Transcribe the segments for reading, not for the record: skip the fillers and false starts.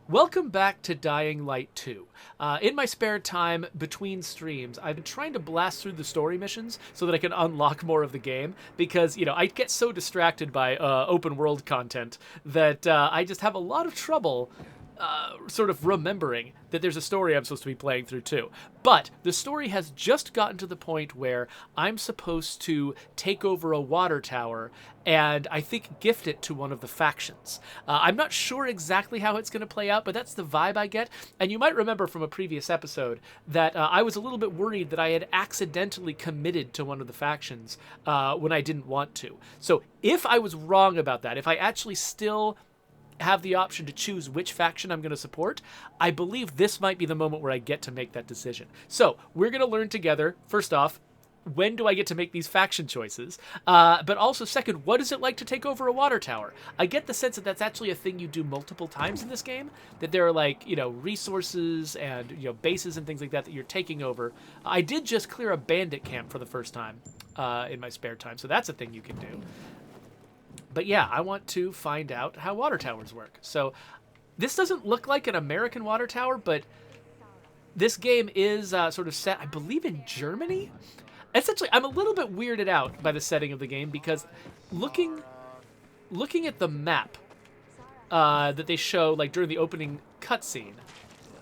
Welcome back to Dying Light 2. In my spare time between streams, I've been trying to blast through the story missions so that I can unlock more of the game because, I get so distracted by open world content that I just have a lot of trouble sort of remembering that there's a story I'm supposed to be playing through too. But the story has just gotten to the point where I'm supposed to take over a water tower and I think gift it to one of the factions. I'm not sure exactly how it's going to play out, but that's the vibe I get. And you might remember from a previous episode that I was a little bit worried that I had accidentally committed to one of the factions when I didn't want to. So if I was wrong about that, if I actually still have the option to choose which faction I'm going to support, I believe this might be the moment where I get to make that decision. So we're going to learn together, first off, when do I get to make these faction choices? But also, second, what is it like to take over a water tower? I get the sense that that's actually a thing you do multiple times in this game, that there are resources and bases and things like that you're taking over. I did just clear a bandit camp for the first time in my spare time, so that's a thing you can do. But yeah, I want to find out how water towers work. So this doesn't look like an American water tower, but this game is sort of set, I believe, in Germany. Essentially, I'm a little bit weirded out by the setting of the game because looking at the map that they show like during the opening cutscene,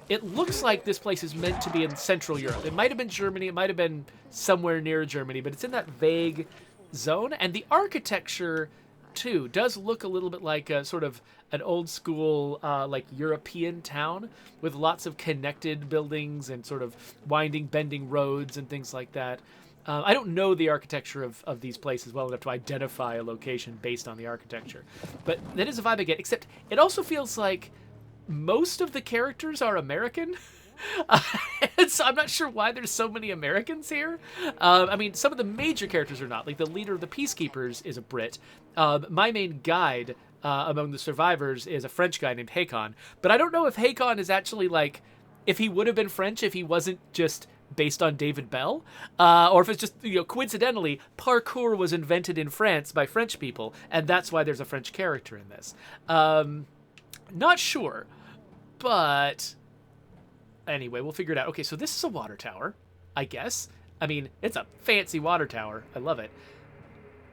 it looks like this place is meant to be in Central Europe. It might have been Germany, it might have been somewhere near Germany, but it's in that vague zone. And the architecture too does look a little bit like a sort of an old school like European town with lots of connected buildings and sort of winding, bending roads and things like that. I don't know the architecture of these places well enough to identify a location based on the architecture, but that is a vibe I get, except it also feels like most of the characters are American. And so I'm not sure why there's so many Americans here. I mean, some of the major characters are not. Like the leader of the Peacekeepers is a Brit. My main guide among the survivors is a French guy named Hakon. But I don't know if Hakon is actually like, if he would have been French if he wasn't just based on David Bell, or if it's just, coincidentally, parkour was invented in France by French people, and that's why there's a French character in this. Not sure, but anyway, we'll figure it out. Okay, so this is a water tower, I guess. I mean, it's a fancy water tower. I love it.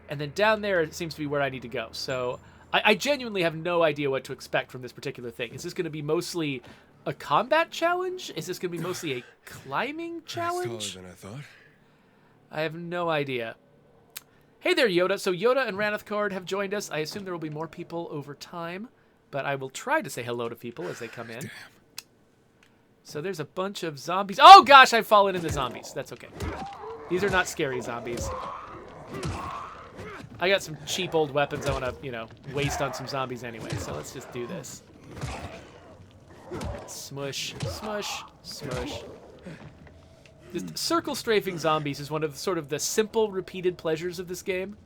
And then down there, it seems to be where I need to go. So I genuinely have no idea what to expect from this particular thing. Is this going to be mostly a combat challenge? Is this going to be mostly a climbing challenge? Taller than I thought. I have no idea. Hey there, Yoda. So Yoda and Ranithcord have joined us. I assume there will be more people over time, but I will try to say hello to people as they come in. Damn. So there's a bunch of zombies. Oh gosh, I've fallen into zombies. That's okay. These are not scary zombies. I got some cheap old weapons I want to, waste on some zombies anyway. So let's just do this. Smush, smush, smush. Just circle strafing zombies is one of sort of the simple repeated pleasures of this game.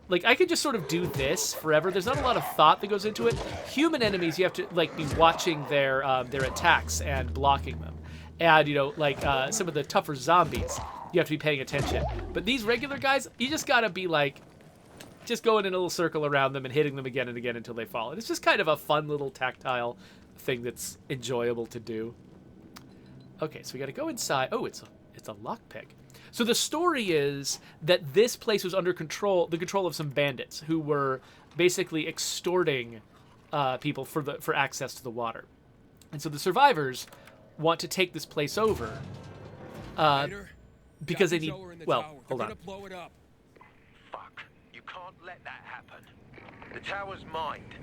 Like, I could just sort of do this forever. There's not a lot of thought that goes into it. Human enemies, you have to, be watching their attacks and blocking them. And, some of the tougher zombies, you have to be paying attention. But these regular guys, you just gotta be, just going in a little circle around them and hitting them again and again until they fall. And it's just kind of a fun little tactile thing that's enjoyable to do. Okay, so we gotta go inside. Oh, it's a lockpick. So the story is that this place was under the control of some bandits who were basically extorting people for access to the water, and so the survivors want to take this place over because they need. Well, hold on. Blow it up. Fuck! You can't let that happen. The tower's mined.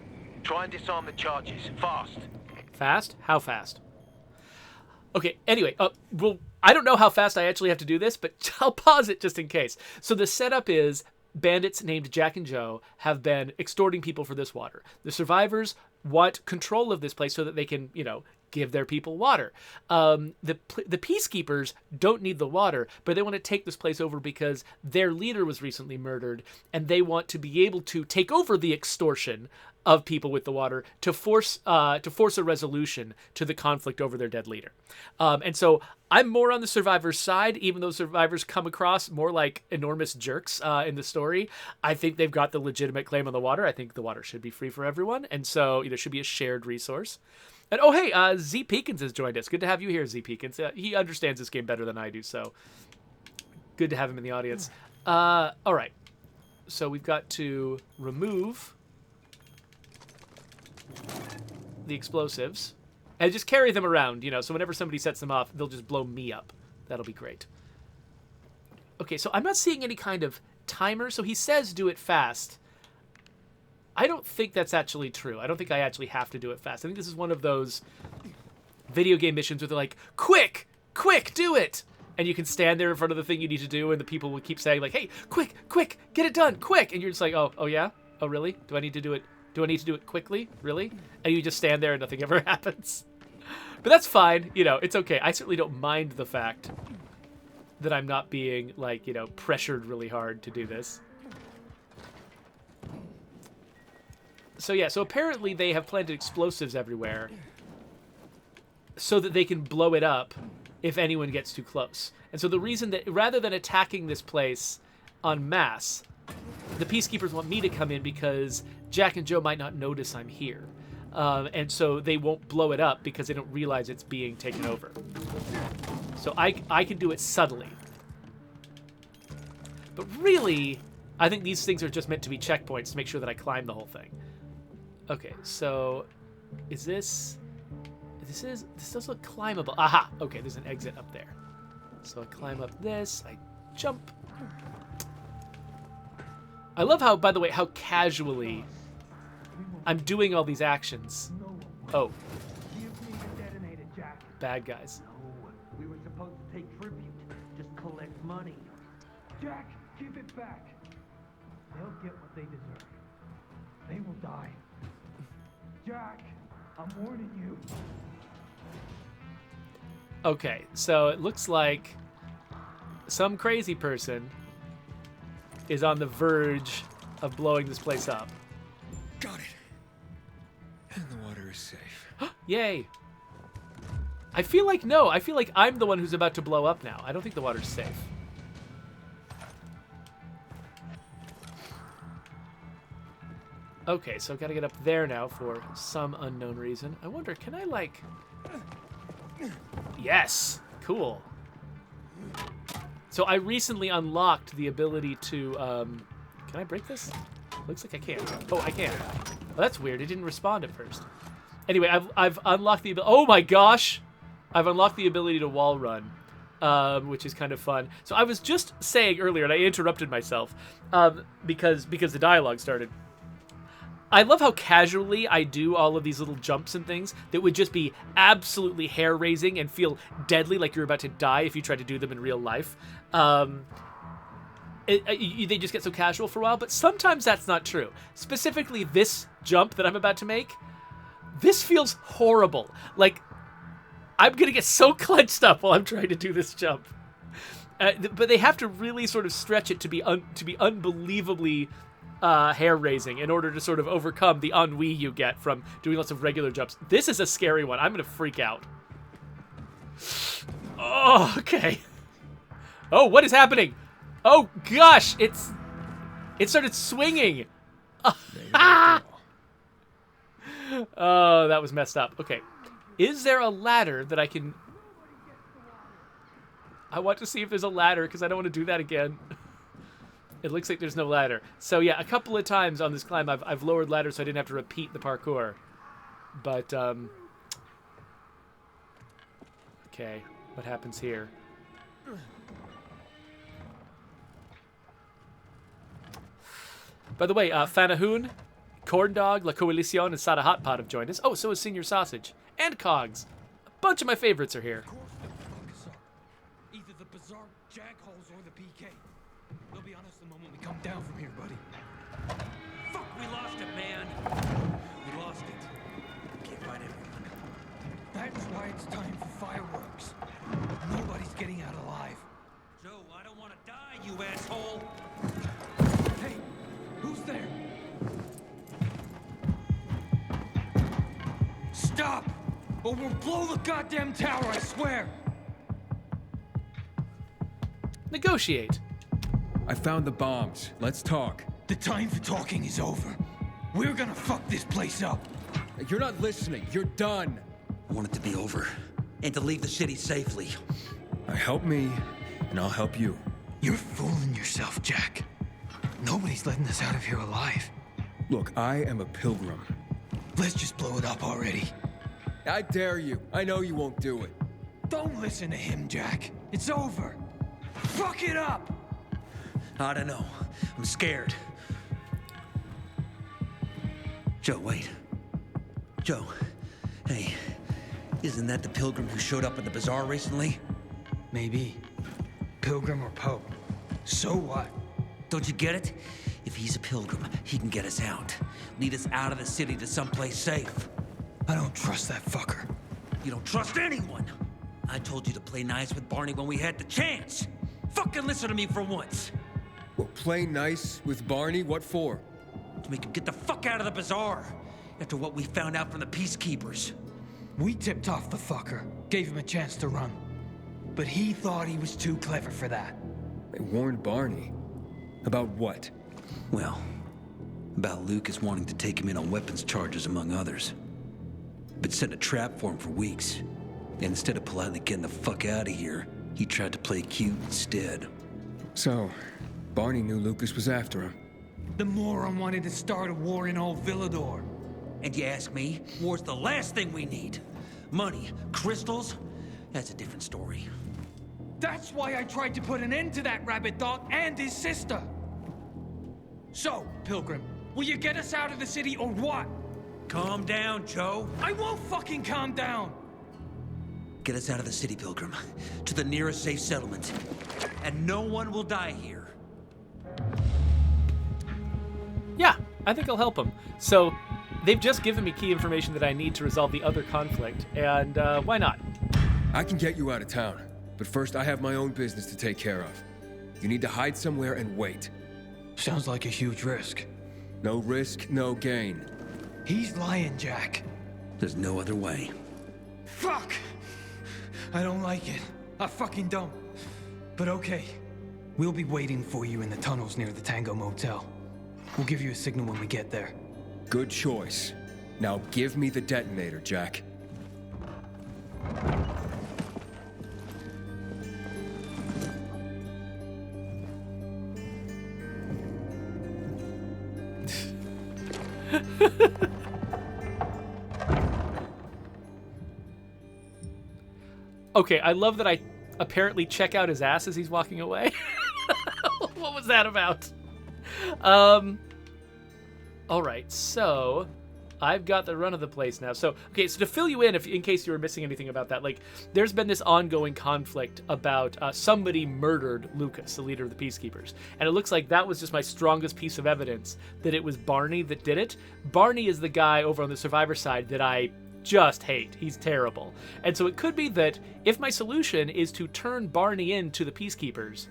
Try and disarm the charges fast. Fast? How fast? Okay, anyway, well, I don't know how fast I actually have to do this, but I'll pause it just in case. So the setup is bandits named Jack and Joe have been extorting people for this water. The survivors want control of this place so that they can, give their people water. The Peacekeepers don't need the water, but they want to take this place over because their leader was recently murdered, and they want to be able to take over the extortion of people with the water to force a resolution to the conflict over their dead leader. And so I'm more on the survivors' side, even though survivors come across more like enormous jerks in the story. I think they've got the legitimate claim on the water. I think the water should be free for everyone, and so there should be a shared resource. And oh hey, Z Peekins has joined us. Good to have you here, Z Peekins. He understands this game better than I do, so good to have him in the audience. All right, so we've got to remove the explosives and just carry them around, so whenever somebody sets them off, they'll just blow me up. That'll be great. Okay, so I'm not seeing any kind of timer, so he says do it fast. I don't think that's actually true. I don't think I actually have to do it fast. I think this is one of those video game missions where they're like, quick, do it! And you can stand there in front of the thing you need to do, and the people will keep saying, like, hey, quick, get it done, quick! And you're just like, oh yeah? Oh, really? Do I need to do it? Do I need to do it quickly? Really? And you just stand there and nothing ever happens. But that's fine. It's okay. I certainly don't mind the fact that I'm not being, like, pressured really hard to do this. So yeah, so apparently they have planted explosives everywhere so that they can blow it up if anyone gets too close. And so the reason that, rather than attacking this place en masse, the Peacekeepers want me to come in because Jack and Joe might not notice I'm here. And so they won't blow it up because they don't realize it's being taken over. So I can do it subtly. But really, I think these things are just meant to be checkpoints to make sure that I climb the whole thing. Okay, so is this... This does look climbable. Aha! Okay, there's an exit up there. So I climb up this, I jump. I love how, by the way, how casually I'm doing all these actions. Oh. Bad guys. No, we were supposed to take tribute. Just collect money. Jack, give it back. They'll get what they deserve. They will die. Jack, I'm warning you. Okay, so it looks like some crazy person is on the verge of blowing this place up. Got it. And the water is safe. Yay. I feel like I'm the one who's about to blow up now. I don't think the water's safe. Okay, so I've got to get up there now for some unknown reason. I wonder, can I, like... Yes! Cool. So I recently unlocked the ability to, Can I break this? Looks like I can't. Oh, I can. Well, that's weird. It didn't respond at first. Anyway, I've unlocked the ability... Oh my gosh! I've unlocked the ability to wall run, which is kind of fun. So I was just saying earlier, and I interrupted myself, because the dialogue started. I love how casually I do all of these little jumps and things that would just be absolutely hair-raising and feel deadly, like you're about to die if you try to do them in real life. They just get so casual for a while, but sometimes that's not true. Specifically, this jump that I'm about to make, this feels horrible. Like, I'm gonna get so clenched up while I'm trying to do this jump. But they have to really sort of stretch it to be unbelievably hair-raising in order to sort of overcome the ennui you get from doing lots of regular jumps. This is a scary one. I'm gonna freak out. Oh, okay. Oh, what is happening? Oh gosh, it started swinging. Oh, that was messed up. Okay, is there a ladder that I can? I want to see if there's a ladder because I don't want to do that again. It looks like there's no ladder. So yeah, a couple of times on this climb, I've lowered ladders so I didn't have to repeat the parkour. But okay, what happens here? By the way, Fanahoon, Corn Dog, La Coalición, and Sada Hot Pot have joined us. Oh, so is Senior Sausage. And Cogs. A bunch of my favorites are here. Either the bizarre jackholes or the PK. They'll be on us the moment we come down from here, buddy. Fuck, we lost it, man. We lost it. Can't find anyone. That's why it's time for fireworks. Nobody's getting out alive. Joe, I don't want to die, you asshole. Hey, who's there? Stop! Or we'll blow the goddamn tower, I swear! Negotiate. I found the bombs. Let's talk. The time for talking is over. We're gonna fuck this place up. You're not listening. You're done. I want it to be over, and to leave the city safely. Help me, and I'll help you. You're fooling yourself, Jack. Nobody's letting us out of here alive. Look, I am a pilgrim. Let's just blow it up already. I dare you. I know you won't do it. Don't listen to him, Jack. It's over. Fuck it up! I don't know. I'm scared. Joe, wait. Joe, hey, isn't that the pilgrim who showed up at the bazaar recently? Maybe. Pilgrim or Pope. So what? Don't you get it? If he's a pilgrim, he can get us out. Lead us out of the city to someplace safe. I don't trust that fucker. You don't trust anyone. I told you to play nice with Barney when we had the chance. Fucking listen to me for once. Well, play nice with Barney? What for? To make him get the fuck out of the bazaar. After what we found out from the peacekeepers. We tipped off the fucker. Gave him a chance to run. But he thought he was too clever for that. They warned Barney. About what? Well, about Lucas wanting to take him in on weapons charges, among others. But set a trap for him for weeks. And instead of politely getting the fuck out of here, he tried to play cute instead. So, Barney knew Lucas was after him. The moron wanted to start a war in old Villador. And you ask me, war's the last thing we need. Money, crystals, that's a different story. That's why I tried to put an end to that rabbit dog and his sister. So, Pilgrim, will you get us out of the city or what? Calm down, Joe. I won't fucking calm down! Get us out of the city, Pilgrim, to the nearest safe settlement. And no one will die here. Yeah, I think I'll help them. So, they've just given me key information that I need to resolve the other conflict, and why not? I can get you out of town, but first I have my own business to take care of. You need to hide somewhere and wait. Sounds like a huge risk. No risk, no gain. He's lying, Jack. There's no other way. Fuck! I don't like it. I fucking don't. But okay. We'll be waiting for you in the tunnels near the Tango Motel. We'll give you a signal when we get there. Good choice. Now give me the detonator, Jack. Okay, I love that I apparently check out his ass as he's walking away. What was that about? All right, so I've got the run of the place now. So, okay, so to fill you in case you were missing anything about that, like, there's been this ongoing conflict about somebody murdered Lucas, the leader of the Peacekeepers. And it looks like that was just my strongest piece of evidence that it was Barney that did it. Barney is the guy over on the Survivor side that I just hate. He's terrible. And so it could be that if my solution is to turn Barney into the Peacekeepers,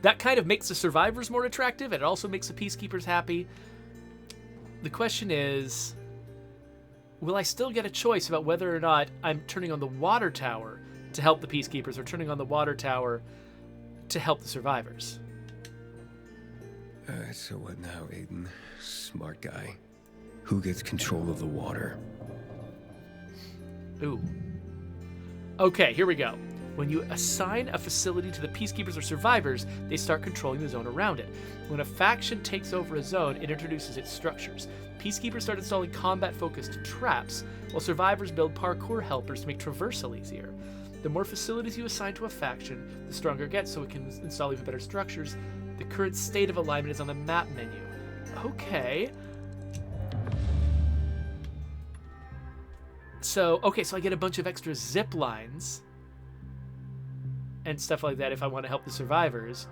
that kind of makes the Survivors more attractive, and it also makes the Peacekeepers happy. The question is, will I still get a choice about whether or not I'm turning on the water tower to help the Peacekeepers or turning on the water tower to help the Survivors? So what now, Aiden? Smart guy. Who gets control of the water? Ooh. Okay, here we go. When you assign a facility to the Peacekeepers or Survivors, they start controlling the zone around it. When a faction takes over a zone, it introduces its structures. Peacekeepers start installing combat-focused traps, while Survivors build parkour helpers to make traversal easier. The more facilities you assign to a faction, the stronger it gets, so it can install even better structures. The current state of alignment is on the map menu. Okay. So I get a bunch of extra zip lines and stuff like that if I want to help the Survivors,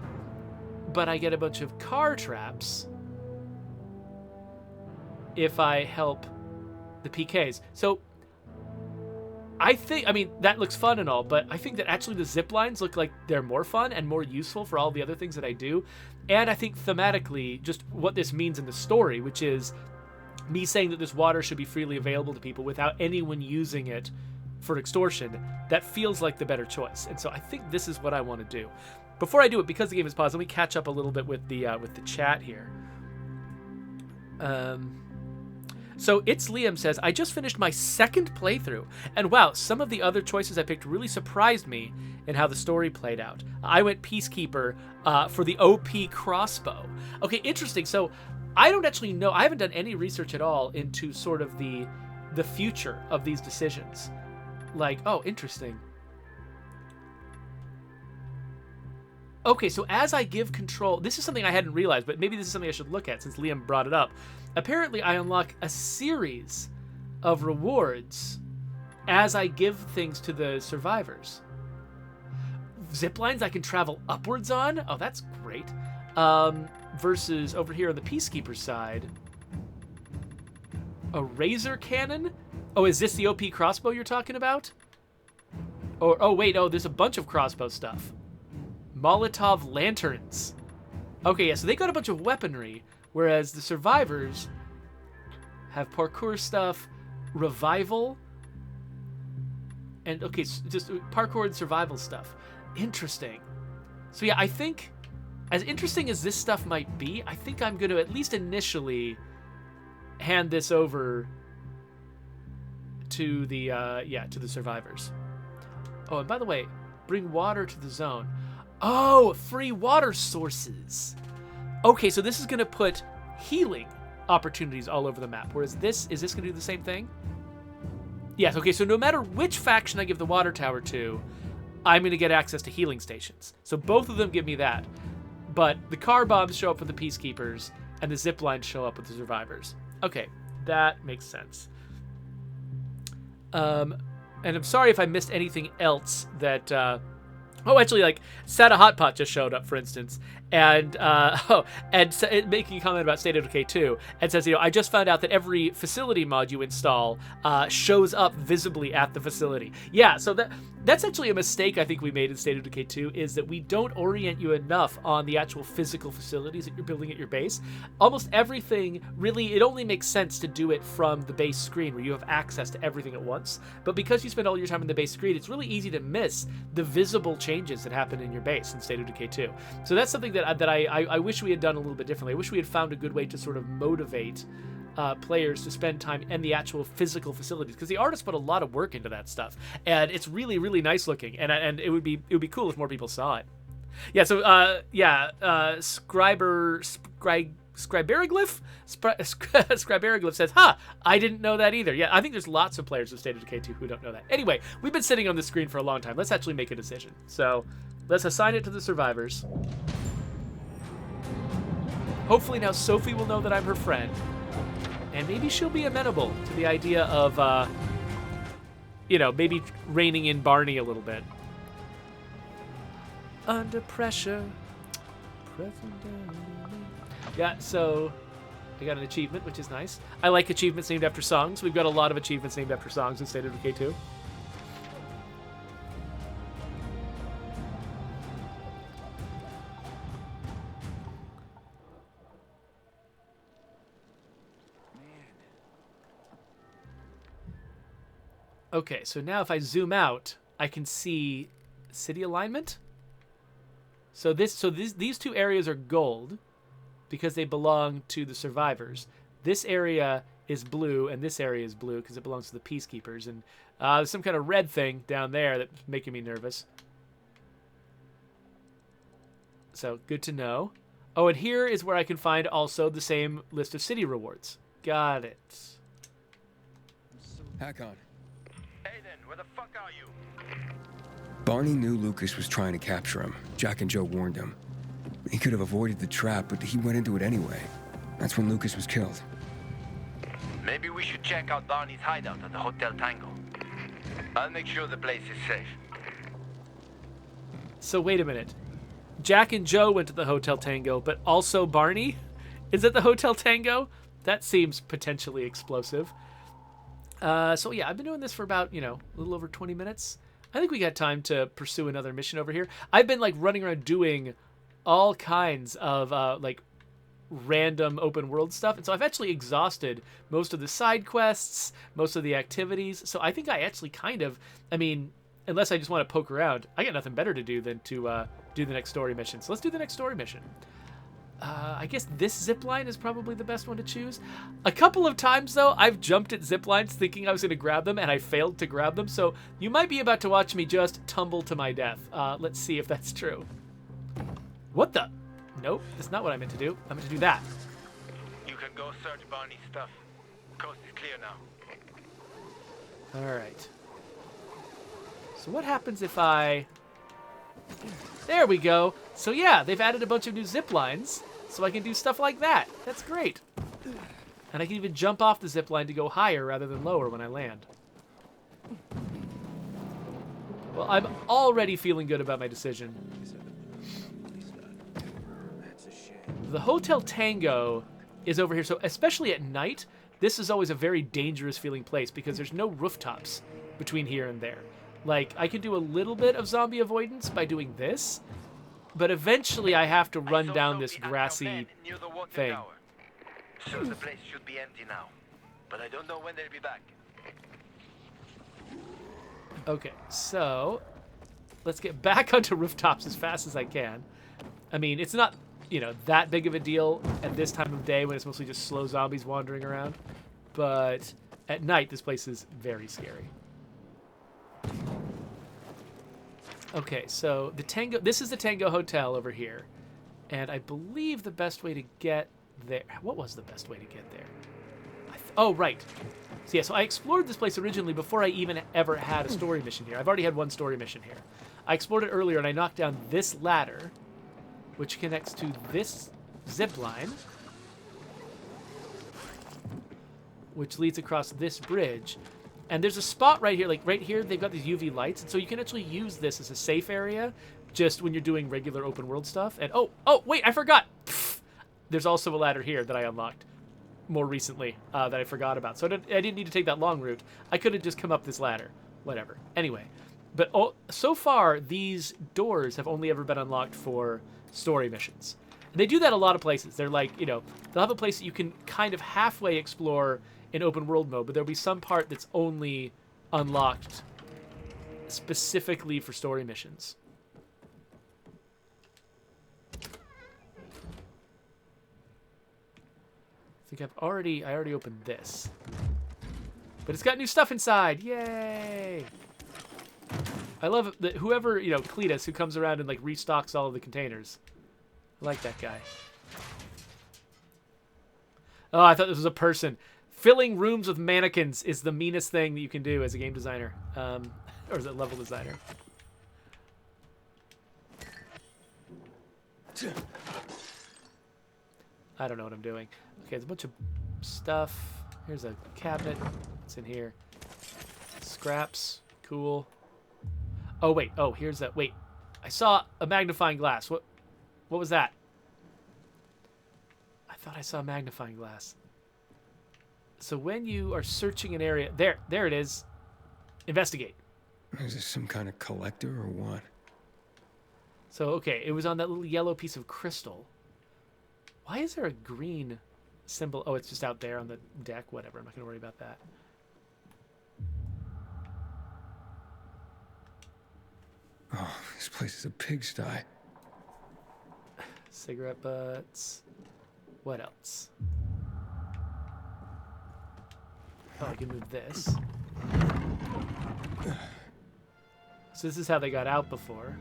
but I get a bunch of car traps if I help the PKs. So I mean, that looks fun and all, but I think that actually the zip lines look like they're more fun and more useful for all the other things that I do. And I think thematically, just what this means in the story, which is me saying that this water should be freely available to people without anyone using it for extortion, that feels like the better choice. And so I think this is what I want to do. Before I do it, because the game is paused, let me catch up a little bit with the chat here. So It's Liam says, I just finished my second playthrough, and wow, some of the other choices I picked really surprised me in how the story played out. I went Peacekeeper for the OP crossbow. Okay, interesting. So I don't actually know. I haven't done any research at all into sort of the future of these decisions. Like, oh, interesting. Okay, so as I give control, this is something I hadn't realized, but maybe this is something I should look at since Liam brought it up. Apparently, I unlock a series of rewards as I give things to the survivors. Zip lines I can travel upwards on? Oh, that's great. Versus over here on the Peacekeeper side, a razor cannon? Oh, is this the OP crossbow you're talking about? Or, oh wait, oh, there's a bunch of crossbow stuff. Molotov lanterns. Okay, yeah, so they got a bunch of weaponry, whereas the survivors have parkour stuff, revival, and, okay, just parkour and survival stuff. Interesting. So yeah, I think, as interesting as this stuff might be, I think I'm going to at least initially hand this over to the, to the survivors. Oh, and by the way, bring water to the zone. Oh, free water sources. Okay, so this is going to put healing opportunities all over the map. Whereas is this going to do the same thing? Yes, okay, so no matter which faction I give the water tower to, I'm going to get access to healing stations. So both of them give me that. But the car bombs show up with the Peacekeepers, and the zip lines show up with the survivors. Okay, that makes sense. And I'm sorry if I missed anything else that... actually, like, Sada Hotpot just showed up, for instance, and making a comment about State of Decay 2, and says, I just found out that every facility mod you install shows up visibly at the facility. Yeah, so that's actually a mistake I think we made in State of Decay 2, is that we don't orient you enough on the actual physical facilities that you're building at your base. Almost everything, really, it only makes sense to do it from the base screen, where you have access to everything at once. But because you spend all your time in the base screen, it's really easy to miss the visible changes that happen in your base in State of Decay 2. So that's something that I wish we had done a little bit differently. I wish we had found a good way to sort of motivate players to spend time in the actual physical facilities, because the artists put a lot of work into that stuff, and it's really, really nice looking, and it would be cool if more people saw it. Yeah, so Scriberiglyph says, I didn't know that either. Yeah, I think there's lots of players of State of Decay 2 who don't know that. Anyway, we've been sitting on the screen for a long time. Let's actually make a decision. So let's assign it to the survivors. Hopefully now Sophie will know that I'm her friend, and maybe she'll be amenable to the idea of, maybe reining in Barney a little bit. Under pressure. Yeah, so I got an achievement, which is nice. I like achievements named after songs. We've got a lot of achievements named after songs in State of Decay 2. Okay, so now if I zoom out, I can see city alignment. So these two areas are gold because they belong to the survivors. This area is blue, and this area is blue because it belongs to the Peacekeepers. And there's some kind of red thing down there that's making me nervous. So good to know. Oh, and here is where I can find also the same list of city rewards. Got it. Hakon. Aiden, where the fuck are you? Barney knew Lucas was trying to capture him. Jack and Joe warned him. He could have avoided the trap, but he went into it anyway. That's when Lucas was killed. Maybe we should check out Barney's hideout at the Hotel Tango. I'll make sure the place is safe. So wait a minute. Jack and Joe went to the Hotel Tango, but also Barney is at the Hotel Tango? That seems potentially explosive. So yeah, I've been doing this for about, a little over 20 minutes. I think we got time to pursue another mission over here. I've been running around doing all kinds of random open world stuff. And so I've actually exhausted most of the side quests, most of the activities. So I think I actually kind of, I mean, unless I just want to poke around, I got nothing better to do than to do the next story mission. So let's do the next story mission. I guess this zipline is probably the best one to choose. A couple of times, though, I've jumped at ziplines thinking I was going to grab them, and I failed to grab them. So you might be about to watch me just tumble to my death. Let's see if that's true. What the? Nope, that's not what I meant to do. I meant to do that. You can go search Barney's stuff. Coast is clear now. All right. So what happens if I... There we go. So yeah, they've added a bunch of new zip lines, so I can do stuff like that. That's great. And I can even jump off the zip line to go higher rather than lower when I land. Well, I'm already feeling good about my decision. The Hotel Tango is over here, so especially at night, this is always a very dangerous feeling place because there's no rooftops between here and there. Like, I can do a little bit of zombie avoidance by doing this, but eventually I have to run down this grassy thing. So the place should be empty now, but I don't know when they'll be back. Okay, so let's get back onto rooftops as fast as I can. I mean, it's not, you know, that big of a deal at this time of day when it's mostly just slow zombies wandering around, but at night this place is very scary. Okay, so the Tango, this is the Tango Hotel over here, and I believe the best way to get there, what was the best way to get there? Oh, right. So yeah, so I explored this place originally before I even ever had a story mission here. I've already had one story mission here. I explored it earlier and I knocked down this ladder, which connects to this zip line, which leads across this bridge. And there's a spot right here, like right here, they've got these UV lights, and so you can actually use this as a safe area just when you're doing regular open world stuff. And oh, wait, I forgot. Pfft. There's also a ladder here that I unlocked more recently that I forgot about. So I didn't need to take that long route. I could have just come up this ladder. Whatever. Anyway, but so far, these doors have only ever been unlocked for story missions. And they do that a lot of places. They're like, you know, they'll have a place that you can kind of halfway explore in open world mode, but there'll be some part that's only unlocked specifically for story missions. I think I already opened this, but it's got new stuff inside. Yay! I love that whoever, you know, Cletus, who comes around and like restocks all of the containers. I like that guy. Oh, I thought this was a person. Filling rooms with mannequins is the meanest thing that you can do as a game designer, or as a level designer. I don't know what I'm doing. Okay, there's a bunch of stuff. Here's a cabinet. What's in here? Scraps. Cool. Oh, wait. Oh, here's that. Wait. I saw a magnifying glass. What was that? I thought I saw a magnifying glass. So when you are searching an area, there it is. Investigate. Is this some kind of collector or what? So, okay, it was on that little yellow piece of crystal. Why is there a green symbol? Oh, it's just out there on the deck. Whatever, I'm not going to worry about that. Oh, this place is a pigsty. Cigarette butts. What else? Oh, I can move this. So this is how they got out before.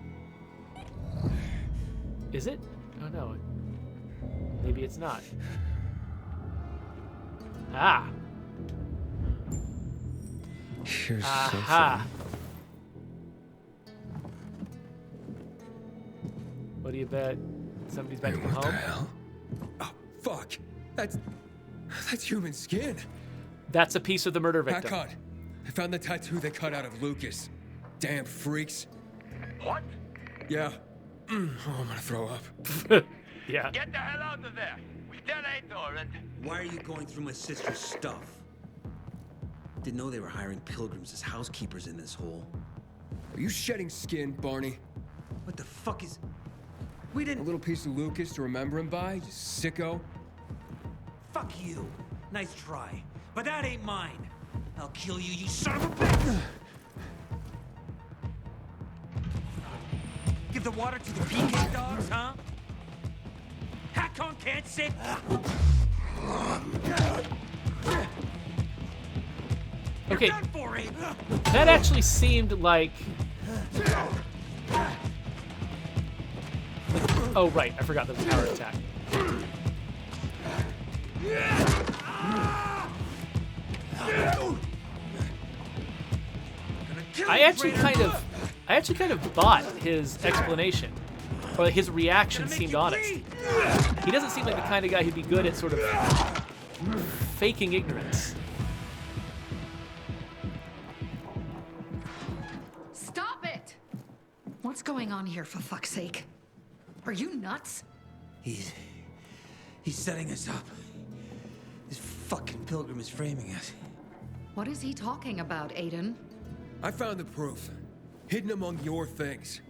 Is it? Oh no. Maybe it's not. Ah. Here's Aha. something. What do you bet? Somebody's back Hey, from what the home? hell? Oh, fuck. That's human skin. That's a piece of the murder victim. Hakon, I found the tattoo they cut out of Lucas. Damn freaks. What? Yeah. Oh, I'm gonna throw up. Yeah. Get the hell out of there! We detonate door and... Why are you going through my sister's stuff? Didn't know they were hiring pilgrims as housekeepers in this hole. Are you shedding skin, Barney? What the fuck is... We A didn't... little piece of Lucas to remember him by, you sicko? Fuck you. Nice try. But that ain't mine. I'll kill you, you son of a bitch! Give the water to the PK dogs, huh? Hakon can't sit! Okay, You're done for it! that actually seemed like... Oh, right, I forgot the power attack. I actually kind of bought his explanation, or his reaction seemed honest. He doesn't seem like the kind of guy who'd be good at sort of faking ignorance. Stop it! What's going on here, for fuck's sake? Are you nuts? He's setting us up. This fucking pilgrim is framing us. What is he talking about, Aiden? I found the proof. Hidden among your things.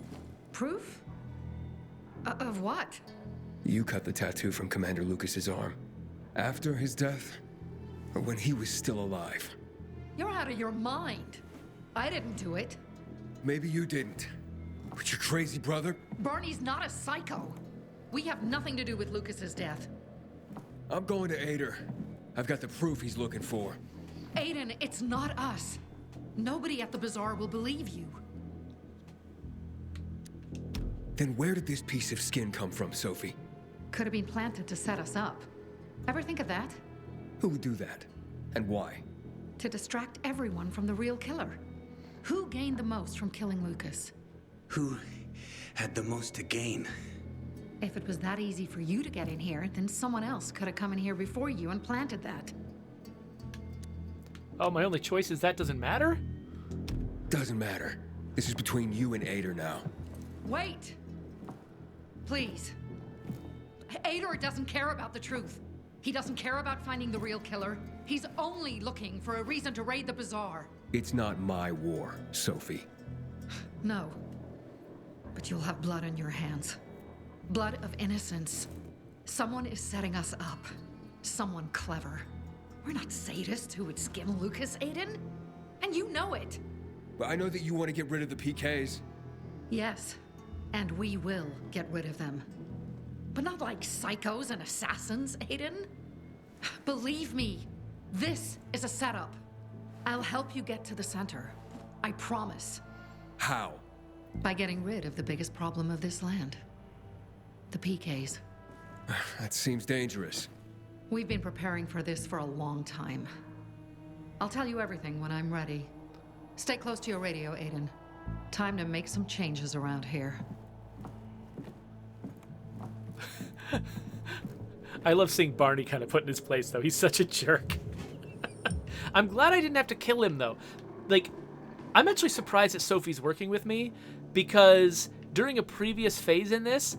Proof? Of what? You cut the tattoo from Commander Lucas's arm. After his death? Or when he was still alive? You're out of your mind. I didn't do it. Maybe you didn't. But your crazy brother? Barney's not a psycho. We have nothing to do with Lucas's death. I'm going to Ader. I've got the proof he's looking for. Aiden, it's not us. Nobody at the bazaar will believe you. Then where did this piece of skin come from, Sophie? Could have been planted to set us up. Ever think of that? Who would do that? And why? To distract everyone from the real killer. Who gained the most from killing Lucas? Who had the most to gain? If it was that easy for you to get in here, then someone else could have come in here before you and planted that. Oh, my only choice is that doesn't matter? Doesn't matter. This is between you and Ader now. Wait! Please. Ader doesn't care about the truth. He doesn't care about finding the real killer. He's only looking for a reason to raid the bazaar. It's not my war, Sophie. No. But you'll have blood on your hands. Blood of innocence. Someone is setting us up. Someone clever. We're not sadists who would skin Lucas, Aiden. And you know it. But I know that you want to get rid of the PKs. Yes. And we will get rid of them. But not like psychos and assassins, Aiden. Believe me, this is a setup. I'll help you get to the center. I promise. How? By getting rid of the biggest problem of this land. The PKs. That seems dangerous. We've been preparing for this for a long time. I'll tell you everything when I'm ready. Stay close to your radio, Aiden. Time to make some changes around here. I love seeing Barney kind of put in his place, though. He's such a jerk. I'm glad I didn't have to kill him, though. Like, I'm actually surprised that Sophie's working with me, because during a previous phase in this,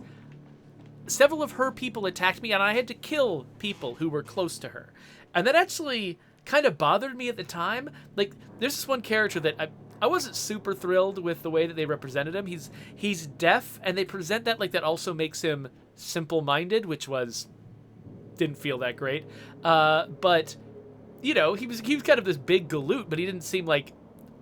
several of her people attacked me, and I had to kill people who were close to her. And that actually kind of bothered me at the time. Like, there's this one character that I wasn't super thrilled with the way that they represented him. He's deaf, and they present that like that also makes him simple-minded, which didn't feel that great. But, you know, he was kind of this big galoot, but he didn't seem like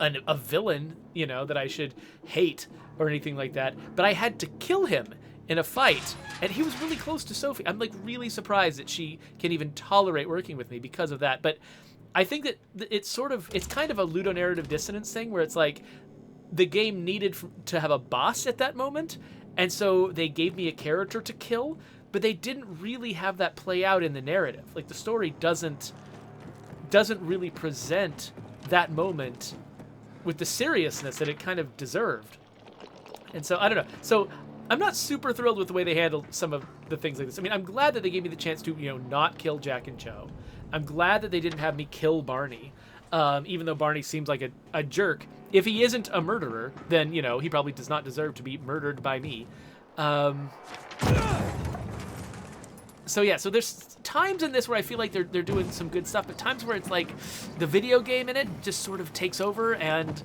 a villain, you know, that I should hate or anything like that. But I had to kill him in a fight, and he was really close to Sophie. I'm like really surprised that she can even tolerate working with me because of that. But I think that it's kind of a ludonarrative dissonance thing where it's like the game needed to have a boss at that moment, and so they gave me a character to kill, but they didn't really have that play out in the narrative. Like, the story doesn't really present that moment with the seriousness that it kind of deserved. And so, I don't know. So I'm not super thrilled with the way they handled some of the things like this. I mean, I'm glad that they gave me the chance to, you know, not kill Jack and Joe. I'm glad that they didn't have me kill Barney, even though Barney seems like a jerk. If he isn't a murderer, then, you know, he probably does not deserve to be murdered by me. So yeah, so there's times in this where I feel like they're doing some good stuff, but times where it's like the video game in it just sort of takes over and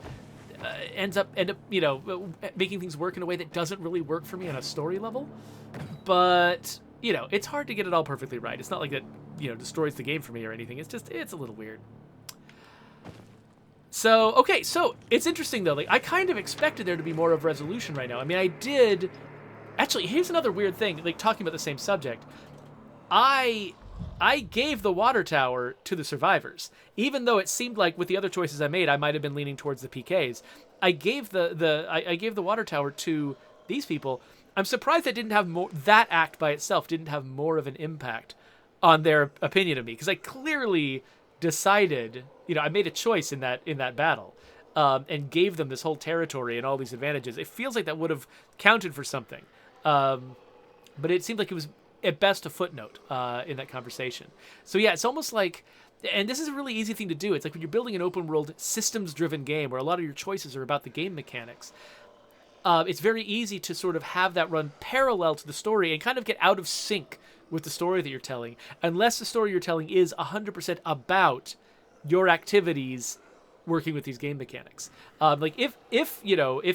ends up you know, making things work in a way that doesn't really work for me on a story level. But, you know, it's hard to get it all perfectly right. It's not like that destroys the game for me or anything. It's a little weird. So, okay, so it's interesting though. Like, I kind of expected there to be more of resolution right now. I mean, I did. Actually, here's another weird thing. Like, talking about the same subject, I gave the water tower to the survivors, even though it seemed like with the other choices I made, I might have been leaning towards the PKs. I gave I gave the water tower to these people. I'm surprised that didn't have more. That act by itself didn't have more of an impact on their opinion of me, because I clearly decided, I made a choice in that battle, and gave them this whole territory and all these advantages. It feels like that would have counted for something, but it seemed like it was at best a footnote in that conversation. So yeah, it's almost like, and this is a really easy thing to do. It's like when you're building an open world systems-driven game where a lot of your choices are about the game mechanics. It's very easy to sort of have that run parallel to the story and kind of get out of sync with the story that you're telling, unless the story you're telling is 100% about your activities working with these game mechanics. Like if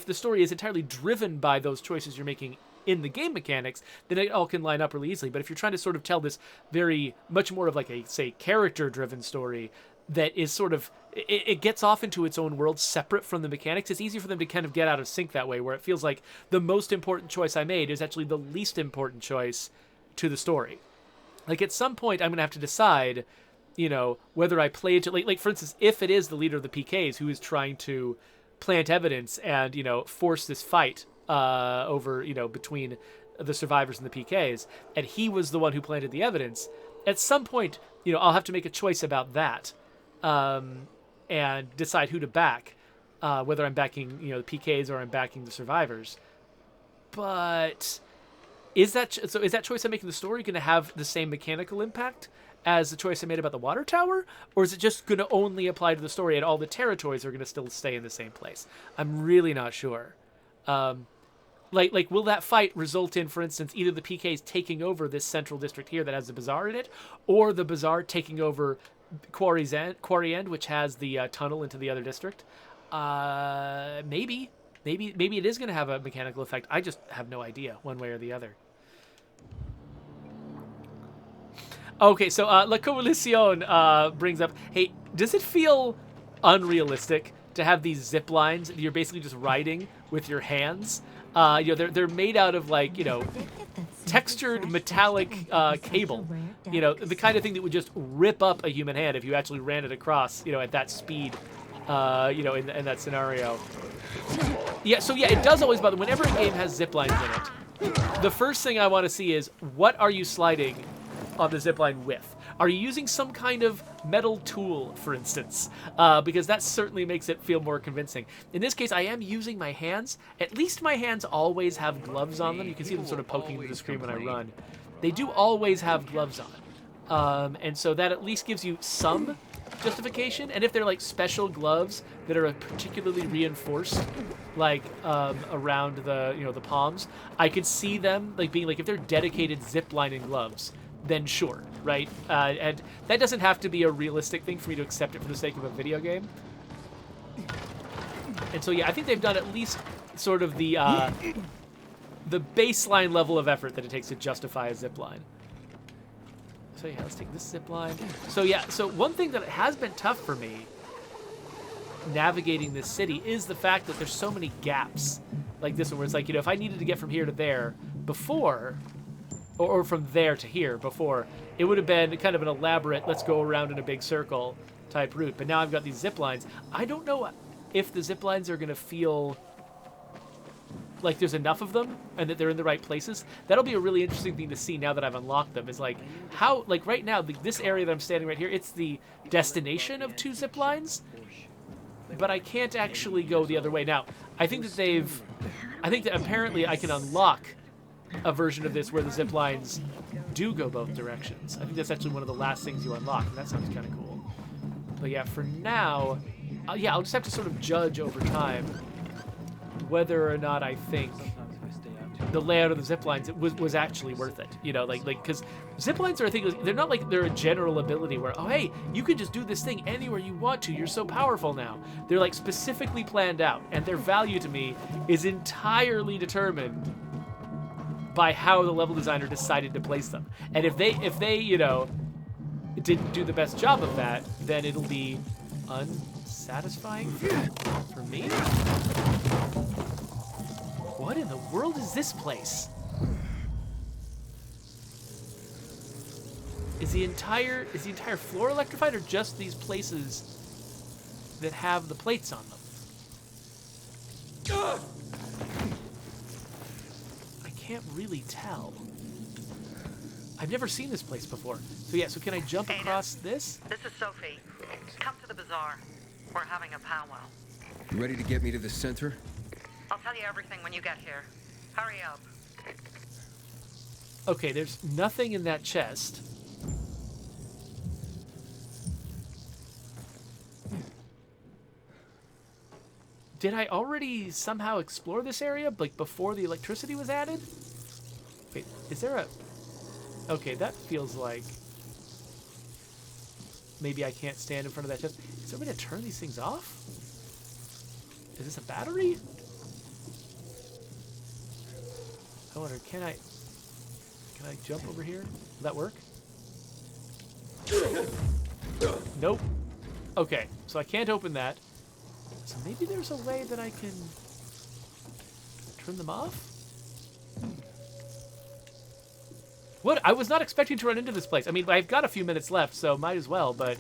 the story is entirely driven by those choices you're making in the game mechanics, then it all can line up really easily. But if you're trying to sort of tell this very much more of like a, say, character-driven story that is sort of, it gets off into its own world separate from the mechanics, it's easy for them to kind of get out of sync that way, where it feels like the most important choice I made is actually the least important choice to the story. Like, at some point, I'm going to have to decide, whether I play it to, like for instance, if it is the leader of the PKs who is trying to plant evidence and, force this fight over, between the survivors and the PKs, and he was the one who planted the evidence, at some point, I'll have to make a choice about that, and decide who to back, whether I'm backing, the PKs or I'm backing the survivors. But is that choice I'm making in the story going to have the same mechanical impact as the choice I made about the water tower, or is it just going to only apply to the story and all the territories are going to still stay in the same place? I'm really not sure. Like, will that fight result in, for instance, either the PKs taking over this central district here that has the bazaar in it, or the bazaar taking over Quarry End, which has the tunnel into the other district? Maybe it is going to have a mechanical effect. I just have no idea, one way or the other. Okay, so La Coalición brings up, hey, does it feel unrealistic to have these zip lines that you're basically just riding with your hands? They're made out of, like, textured metallic cable, the kind of thing that would just rip up a human hand if you actually ran it across, at that speed, in that scenario. Yeah, so yeah, it does always bother. Whenever a game has zip lines in it, the first thing I want to see is, what are you sliding on the zip line with? Are you using some kind of metal tool, for instance? Because that certainly makes it feel more convincing. In this case, I am using my hands. At least my hands always have gloves on them. You can see them sort of poking into the screen when I run. They do always have gloves on. And so that at least gives you some justification. And if they're like special gloves that are particularly reinforced, like around the palms, I could see them like being like, if they're dedicated zip lining gloves, then sure, right? And that doesn't have to be a realistic thing for me to accept it for the sake of a video game. And so yeah, I think they've done at least sort of the baseline level of effort that it takes to justify a zip line. So yeah, let's take this zip line. So yeah, so one thing that has been tough for me navigating this city is the fact that there's so many gaps like this one, where it's like, if I needed to get from here to there before, or from there to here before, it would have been kind of an elaborate, let's go around in a big circle type route. But now I've got these zip lines. I don't know if the zip lines are going to feel like there's enough of them and that they're in the right places. That'll be a really interesting thing to see now that I've unlocked them, is like how, like right now, this area that I'm standing right here, it's the destination of 2 zip lines, but I can't actually go the other way. Now, I think that apparently I can unlock a version of this where the zip lines do go both directions. I think that's actually one of the last things you unlock, and that sounds kind of cool. But yeah, for now, I'll just have to sort of judge over time whether or not I think the layout of the zip lines was actually worth it. Because zip lines are a thing. They're not like they're a general ability where, oh hey, you can just do this thing anywhere you want to. You're so powerful now. They're like specifically planned out, and their value to me is entirely determined by how the level designer decided to place them. And if they didn't do the best job of that, then it'll be unsatisfying for me. What in the world is this place? Is the entire floor electrified, or just these places that have the plates on them? I can't really tell. I've never seen this place before. So yeah, so can I jump across this? This is Sophie. Come to the bazaar. We're having a powwow. You ready to get me to the center? I'll tell you everything when you get here. Hurry up. Okay, there's nothing in that chest. Did I already somehow explore this area, like before the electricity was added? Wait, is there a... Okay, that feels like... Maybe I can't stand in front of that chest. Is there a way to turn these things off? Is this a battery? I wonder, can I jump over here? Will that work? Nope. Okay, so I can't open that. So maybe there's a way that I can turn them off? What? I was not expecting to run into this place. I mean, I've got a few minutes left, so might as well, but...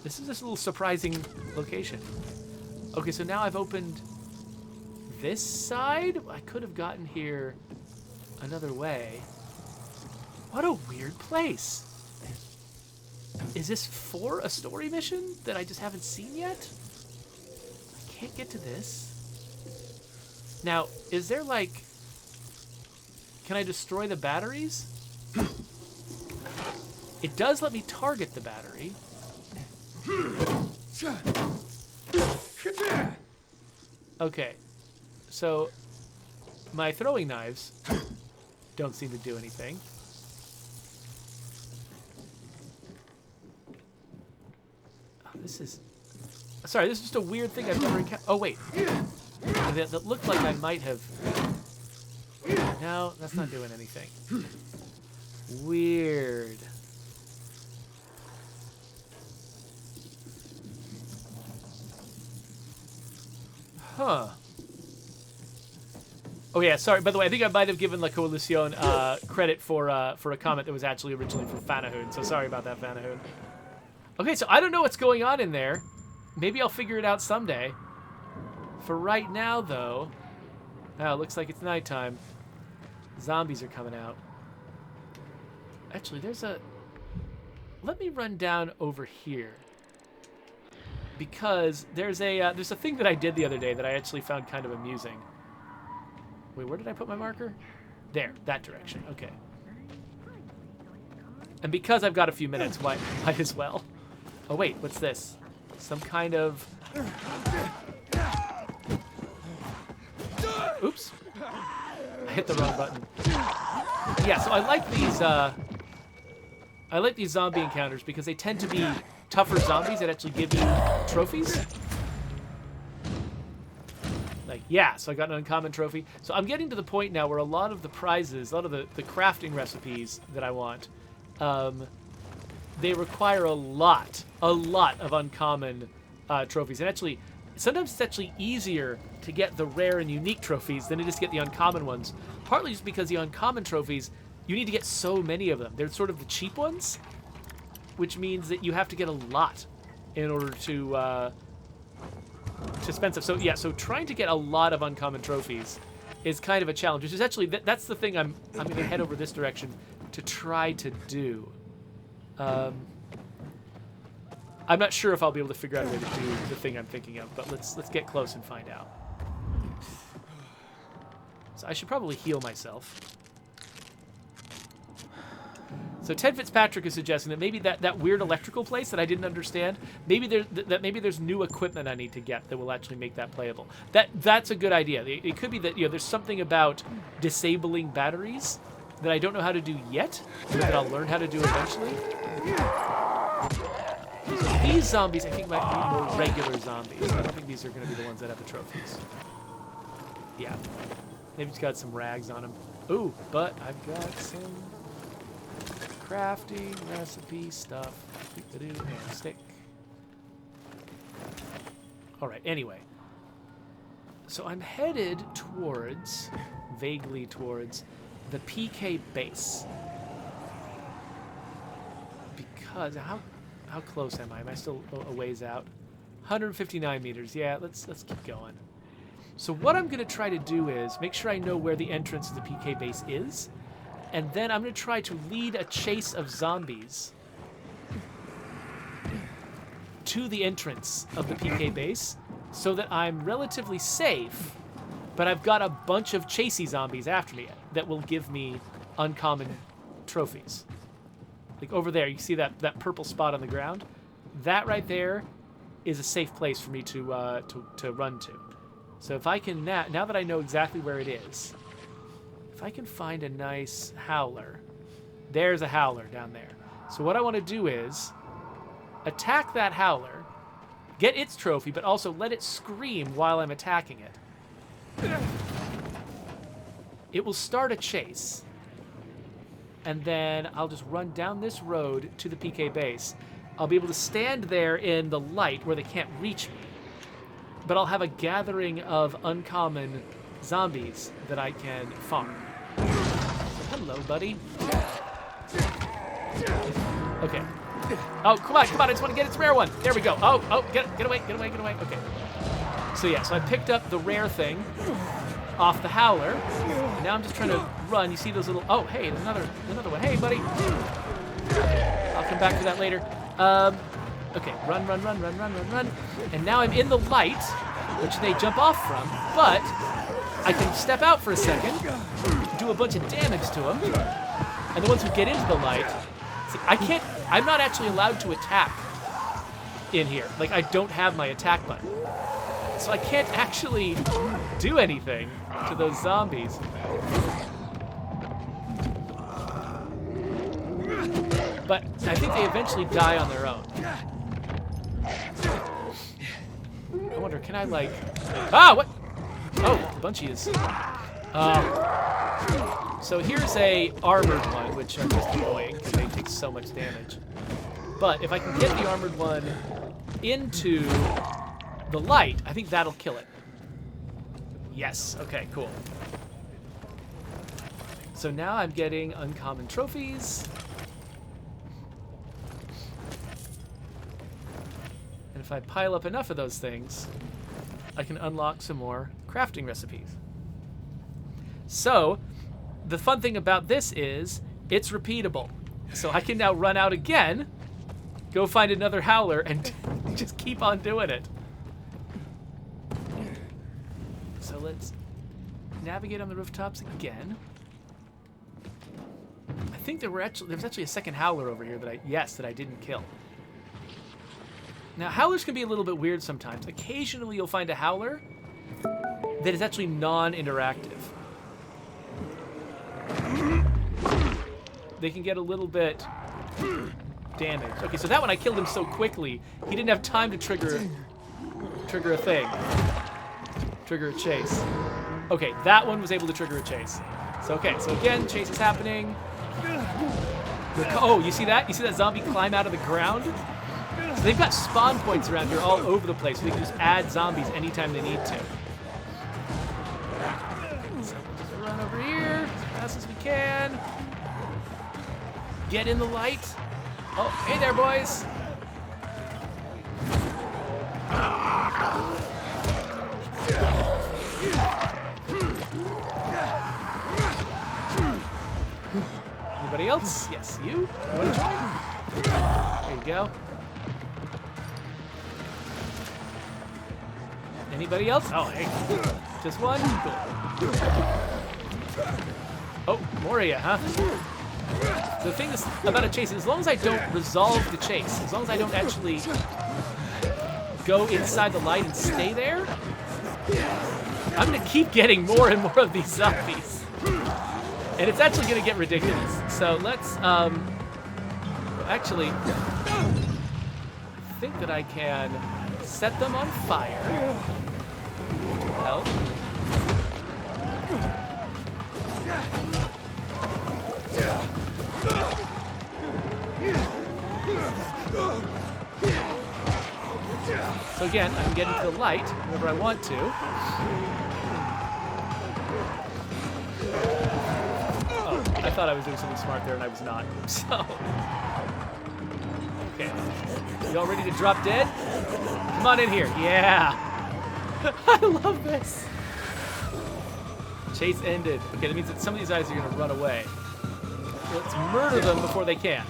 This is just a little surprising location. Okay, so now I've opened this side? I could have gotten here another way. What a weird place. Is this for a story mission that I just haven't seen yet? I can't get to this. Now, is there like... Can I destroy the batteries? It does let me target the battery. Okay. So, my throwing knives don't seem to do anything. This is... Sorry, this is just a weird thing I've never encountered. Oh, wait. That looked like I might have... No, that's not doing anything. Weird. Huh. Oh, yeah, sorry. By the way, I think I might have given La Coalition credit for a comment that was actually originally from Fanahoon, so sorry about that, Fanahoon. Okay, so I don't know what's going on in there. Maybe I'll figure it out someday. For right now, though... Oh, it looks like it's nighttime. Zombies are coming out. Actually, there's a... Let me run down over here. Because there's a thing that I did the other day that I actually found kind of amusing. Wait, where did I put my marker? There, that direction. Okay. And because I've got a few minutes, might as well. Oh, wait, what's this? Some kind of... Oops. I hit the wrong button. Yeah, so I like these zombie encounters because they tend to be tougher zombies that actually give you trophies. Like, yeah, so I got an uncommon trophy. So I'm getting to the point now where a lot of the prizes, a lot of the crafting recipes that I want, they require a lot of uncommon trophies. And actually, sometimes it's actually easier to get the rare and unique trophies than it is to get the uncommon ones. Partly just because the uncommon trophies, you need to get so many of them. They're sort of the cheap ones, which means that you have to get a lot in order to spend stuff. So yeah, so trying to get a lot of uncommon trophies is kind of a challenge, which is actually, that's the thing I'm going to head over this direction to try to do. I'm not sure if I'll be able to figure out a way to do the thing I'm thinking of, but let's get close and find out. So I should probably heal myself. So Ted Fitzpatrick is suggesting that maybe that weird electrical place that I didn't understand, maybe there's new equipment I need to get that will actually make that playable. That's a good idea. It could be that there's something about disabling batteries that I don't know how to do yet, but that I'll learn how to do eventually. These zombies, I think, might be more regular zombies. I don't think these are going to be the ones that have the trophies. Yeah. Maybe it's got some rags on them. Ooh, but I've got some crafting recipe stuff. And stick. All right, anyway. So I'm headed towards, vaguely towards, the PK base. Because, how close am I? Am I still a ways out? 159 meters. Yeah, let's keep going. So what I'm going to try to do is make sure I know where the entrance to the PK base is, and then I'm going to try to lead a chase of zombies to the entrance of the PK base so that I'm relatively safe, but I've got a bunch of chasey zombies after me that will give me uncommon trophies. Like over there, you see that purple spot on the ground? That right there is a safe place for me to run to. So if I can, now that I know exactly where it is, if I can find a nice howler, there's a howler down there. So what I want to do is attack that howler, get its trophy, but also let it scream while I'm attacking it. It will start a chase, and then I'll just run down this road to the PK base. I'll be able to stand there in the light where they can't reach me, but I'll have a gathering of uncommon zombies that I can farm. So, hello, buddy. Okay. Oh, come on, I just want to get its rare one. There we go. Oh, get away. Okay. So yeah, so I picked up the rare thing off the howler. And now I'm just trying to run. You see those little, oh, hey, there's another one. Hey, buddy. I'll come back to that later. Okay, run. And now I'm in the light, which they jump off from, but I can step out for a second, do a bunch of damage to them, and the ones who get into the light, see, I'm not actually allowed to attack in here. Like, I don't have my attack button. So I can't actually do anything to those zombies. But I think they eventually die on their own. I wonder, can I like... Ah, what? Oh, the bunchies. So here's a armored one, which are just annoying because they take so much damage. But if I can get the armored one into the light, I think that'll kill it. Yes, okay, cool. So now I'm getting uncommon trophies. And if I pile up enough of those things, I can unlock some more crafting recipes. So, the fun thing about this is, it's repeatable. So I can now run out again, go find another howler, and just keep on doing it. So let's navigate on the rooftops again. I think there was actually a second howler over here that I didn't kill. Now, howlers can be a little bit weird sometimes. Occasionally, you'll find a howler that is actually non-interactive. They can get a little bit damaged. Okay, so that one I killed him so quickly, he didn't have time to trigger a thing. Trigger a chase. Okay, that one was able to trigger a chase. So, okay, so again, chase is happening. Oh, you see that? You see that zombie climb out of the ground? So they've got spawn points around here all over the place, so they can just add zombies anytime they need to. So we'll just run over here as fast as we can. Get in the light. Oh, hey there, boys. Anybody else? Yes, you? You want to try? There you go. Anybody else? Oh, hey. Just one? Cool. Oh, more of you, huh? The thing is about a chase, as long as I don't resolve the chase, as long as I don't actually go inside the light and stay there, I'm going to keep getting more and more of these zombies. And it's actually going to get ridiculous. So let's, actually, I think that I can set them on fire. Help. So again, I can get into the light whenever I want to. Oh, I thought I was doing something smart there and I was not. So, okay. You all ready to drop dead? Come on in here. Yeah. I love this. Chase ended. Okay, that means that some of these guys are gonna run away. Let's murder them before they can.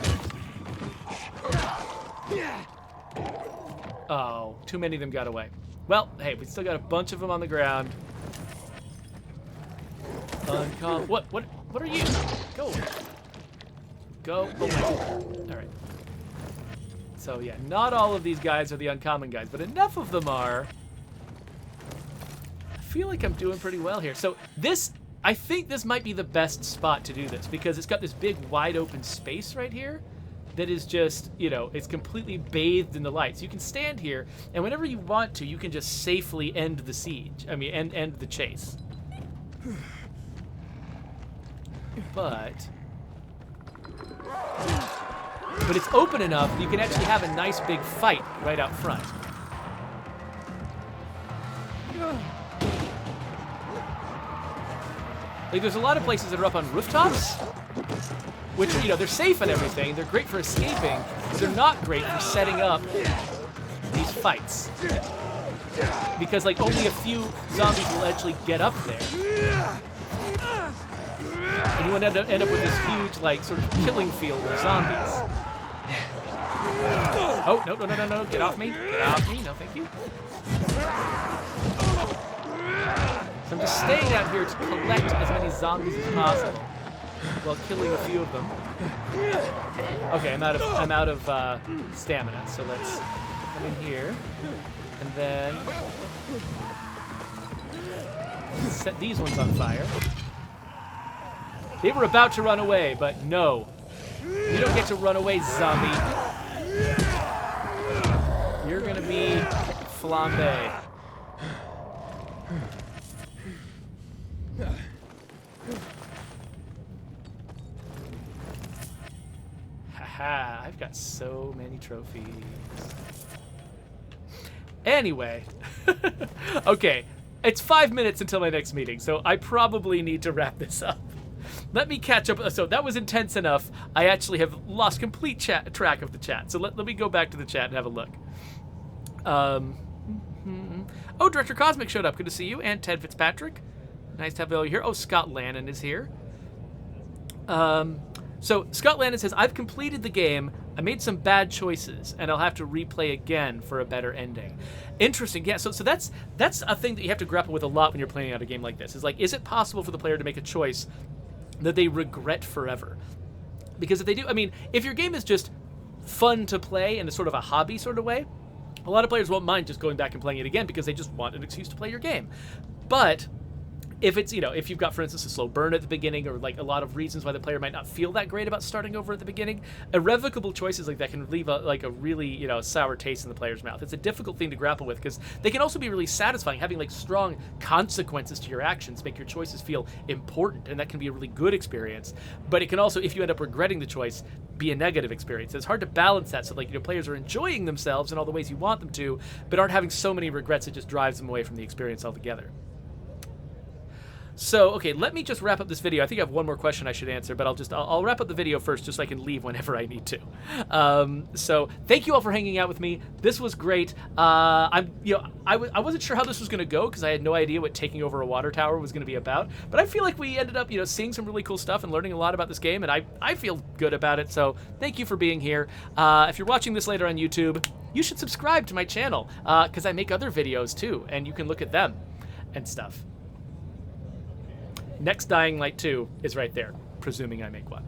Oh, too many of them got away. Well, hey, we still got a bunch of them on the ground. What are you? Go away. Go away. All right. So yeah, not all of these guys are the uncommon guys, but enough of them are. I feel like I'm doing pretty well here. So this, I think this might be the best spot to do this because it's got this big wide open space right here that is just, you know, it's completely bathed in the lights. You can stand here and whenever you want to, you can just safely end the siege. I mean, end the chase. But it's open enough that you can actually have a nice big fight right out front. Like, there's a lot of places that are up on rooftops, which, you know, they're safe and everything. They're great for escaping, but they're not great for setting up these fights. Because, like, only a few zombies will actually get up there. And you end up with this huge, like, sort of killing field of zombies. Oh, no, get off me. Get off me, no thank you. So I'm just staying out here to collect as many zombies as possible while killing a few of them. Okay, I'm out of stamina, so let's come in here and then set these ones on fire. They were about to run away, but no. You don't get to run away, zombie. You're gonna be flambe. Haha, I've got so many trophies. Anyway, okay, it's 5 minutes until my next meeting, so I probably need to wrap this up. Let me catch up. So that was intense enough. I actually have lost complete track of the chat. So let me go back to the chat and have a look. Oh, Director Cosmic showed up. Good to see you. And Ted Fitzpatrick. Nice to have you here. Oh, Scott Lannon is here. So Scott Lannon says, I've completed the game. I made some bad choices, and I'll have to replay again for a better ending. Interesting. Yeah, so that's a thing that you have to grapple with a lot when you're playing out a game like this. Is like, is it possible for the player to make a choice that they regret forever? Because if they do, I mean, if your game is just fun to play in a sort of a hobby sort of way, a lot of players won't mind just going back and playing it again because they just want an excuse to play your game. But if it's, you know, if you've got, for instance, a slow burn at the beginning or like a lot of reasons why the player might not feel that great about starting over at the beginning, irrevocable choices like that can leave a really, you know, sour taste in the player's mouth. It's a difficult thing to grapple with because they can also be really satisfying. Having like strong consequences to your actions make your choices feel important, and that can be a really good experience. But it can also, if you end up regretting the choice, be a negative experience. It's hard to balance that so like, you know, players are enjoying themselves in all the ways you want them to, but aren't having so many regrets it just drives them away from the experience altogether. So, okay, let me just wrap up this video. I think I have one more question I should answer, but I'll wrap up the video first just so I can leave whenever I need to. So, thank you all for hanging out with me. This was great. I wasn't sure how this was going to go because I had no idea what taking over a water tower was going to be about, but I feel like we ended up, you know, seeing some really cool stuff and learning a lot about this game, and I feel good about it, so thank you for being here. If you're watching this later on YouTube, you should subscribe to my channel because I make other videos too, and you can look at them and stuff. Next Dying Light 2 is right there, presuming I make one.